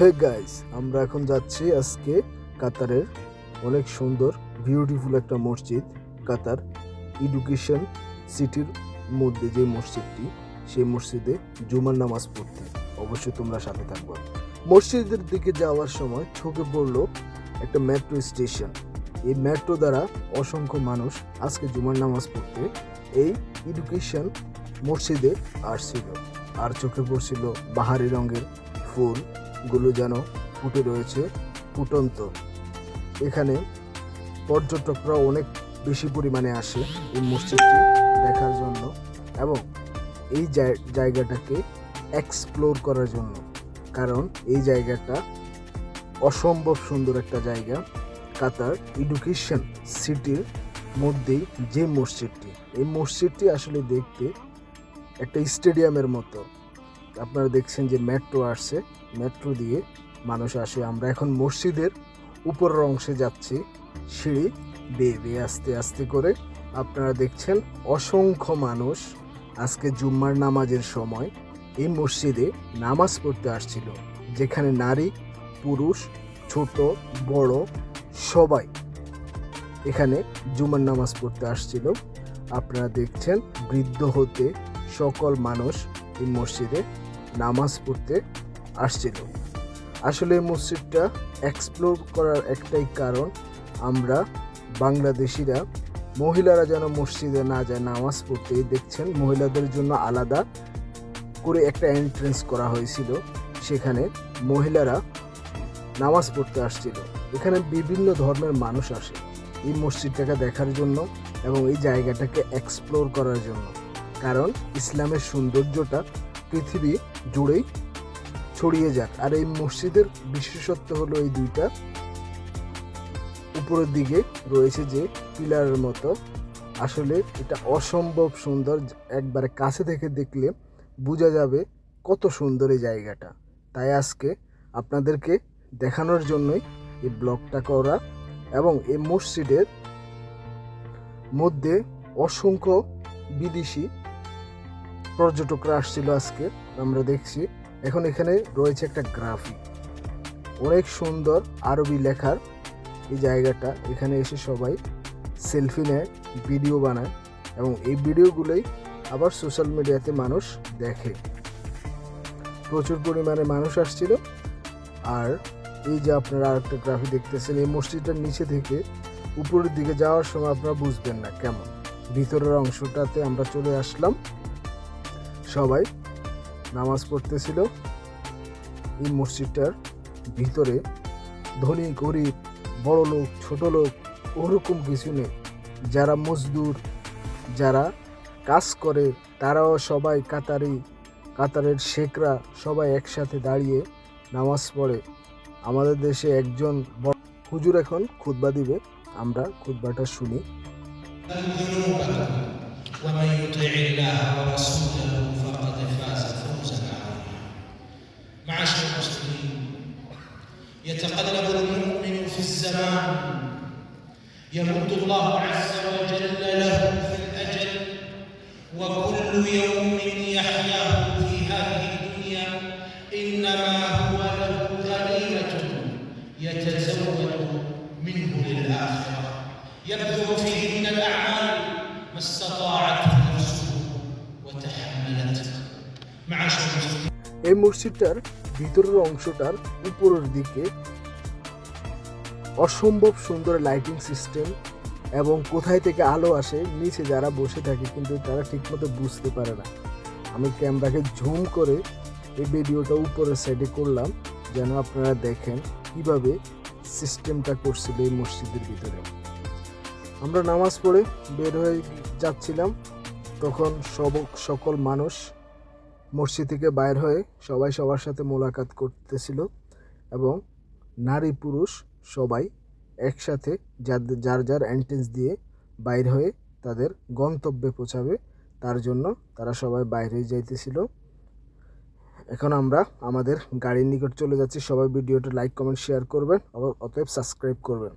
Hey guys, আমরা এখন যাচ্ছি আজকে কাতারের অনেক সুন্দর বিউটিফুল একটা মসজিদ, কাতার এডুকেশন সিটির মধ্যে যে মসজিদটি, সেই মসজিদে জুমার নামাজ পড়তে। অবশ্যই তোমরা সাথে থাকবে। মসজিদের দিকে যাওয়ার সময় চোখে পড়লো একটা মেট্রো স্টেশন। এই মেট্রো দ্বারা অসংখ্য মানুষ আজকে জুমার নামাজ পড়তে এই এডুকেশন মসজিদে আসছিল। আর চোখে পড়ছিল বাহারি রঙের ফুলগুলো যেন ফুটে রয়েছে ফুটন্ত। এখানে পর্যটকরা অনেক বেশি পরিমাণে আসে এই মসজিদটি দেখার জন্য এবং এই জায়গাটাকে এক্সপ্লোর করার জন্য, কারণ এই জায়গাটা অসম্ভব সুন্দর একটা জায়গা। কাতার এডুকেশন সিটির মধ্যেই যে মসজিদটি, এই মসজিদটি আসলে দেখতে একটা স্টেডিয়ামের মতো। আপনারা দেখছেন যে মেট্রো আসছে, মেট্রো দিয়ে মানুষ আসে। আমরা এখন মসজিদের উপরের অংশে যাচ্ছি সিঁড়ি বেয়ে বেয়ে আস্তে আস্তে করে। আপনারা দেখছেন অসংখ্য মানুষ আজকে জুম্মার নামাজের সময় এই মসজিদে নামাজ পড়তে আসছিল, যেখানে নারী পুরুষ ছোট বড় সবাই এখানে জুম্মার নামাজ পড়তে আসছিল। আপনারা দেখছেন বৃদ্ধ হতে সকল মানুষ এই মসজিদে নামাজ পড়তে আসছিল। আসলে এই মসজিদটা এক্সপ্লোর করার একটাই কারণ, আমরা বাংলাদেশিরা মহিলারা যেন মসজিদে না যায় নামাজ পড়তে। দেখছেন মহিলাদের জন্য আলাদা করে একটা এন্ট্রেন্স করা হয়েছিল, সেখানে মহিলারা নামাজ পড়তে আসছিল। এখানে বিভিন্ন ধর্মের মানুষ আসে এই মসজিদটাকে দেখার জন্য এবং এই জায়গাটাকে এক্সপ্লোর করার জন্য, কারণ ইসলামের সৌন্দর্যটা পৃথিবী জুড়েই ছড়িয়ে যাক। আর এই মসজিদের বিশেষত্ব হলো এই দুইটা উপরের দিকে রয়েছে যে পিলারের মতো। আসলে এটা অসম্ভব সুন্দর, একবারে কাছে থেকে দেখলে বোঝা যাবে কত সুন্দর এই জায়গাটা। তাই আজকে আপনাদেরকে দেখানোর জন্যই এই ব্লগটা করা। এবং এই মসজিদের মধ্যে অসংখ্য বিদেশি পর্যটকরা আসছিল আজকে, আমরা দেখছি। এখন এখানে রয়েছে একটা গ্রাফি, অনেক সুন্দর আরবি লেখার এই জায়গাটা। এখানে এসে সবাই সেলফি নেয়, ভিডিও বানায় এবং এই ভিডিওগুলোই আবার সোশ্যাল মিডিয়াতে মানুষ দেখে। প্রচুর পরিমাণে মানুষ আসছিল। আর এই যে আপনারা আরেকটা গ্রাফি দেখতেছেন, এই মসজিদটার নিচে থেকে উপরের দিকে যাওয়ার সময় আপনারা বুঝবেন না কেমন। ভিতরের অংশটাতে আমরা চলে আসলাম, সবাই নামাজ পড়তেছিল। এই মসজিদটার ভিতরে ধনী গরিব বড় লোক ছোট লোক ওরকম কিছু নেই। যারা মজদুর, যারা কাজ করে, তারাও সবাই কাতারের শেখরা সবাই একসাথে দাঁড়িয়ে নামাজ পড়ে। আমাদের দেশে একজন হুজুর এখন খুতবা দিবে, আমরা খুতবাটা শুনি। يتقلب المؤمن في الزمان يمد الله عز وجل له في الأجل وكل يوم يحياه في هذه الدنيا إنما هو له غنيمة يتزود منه للآخرة يبذل فيه من الأعمال ما استطاعته نفسه وتحملته معاشر المسلمين. এই মসজিদটার ভিতরের অংশটার উপরের দিকে অসম্ভব সুন্দর লাইটিং সিস্টেম এবং কোথায় থেকে আলো আসে নিচে যারা বসে থাকে কিন্তু তারা ঠিকমতো বুঝতে পারে না। আমি ক্যামেরাকে ঝুম করে এই ভিডিওটা উপরের সাইডে করলাম যেন আপনারা দেখেন কিভাবে সিস্টেমটা করছিল এই মসজিদের ভিতরে। আমরা নামাজ পড়ে বের হয়ে যাচ্ছিলাম, তখন সকল মানুষ মসজিদ থেকে বাইর হয়ে সবাই সবার সাথে মোলাকাত করতেছিল এবং নারী পুরুষ সবাই একসাথে যার যার এন্ট্রেন্স দিয়ে বাইর হয়ে তাদের গন্তব্যে পৌঁছাবে, তার জন্য তারা সবাই বাইরে যাইতেছিল। এখন আমরা আমাদের গাড়ির নিকট চলে যাচ্ছি। সবাই ভিডিওটা লাইক কমেন্ট শেয়ার করবেন, অতএব সাবস্ক্রাইব করবেন।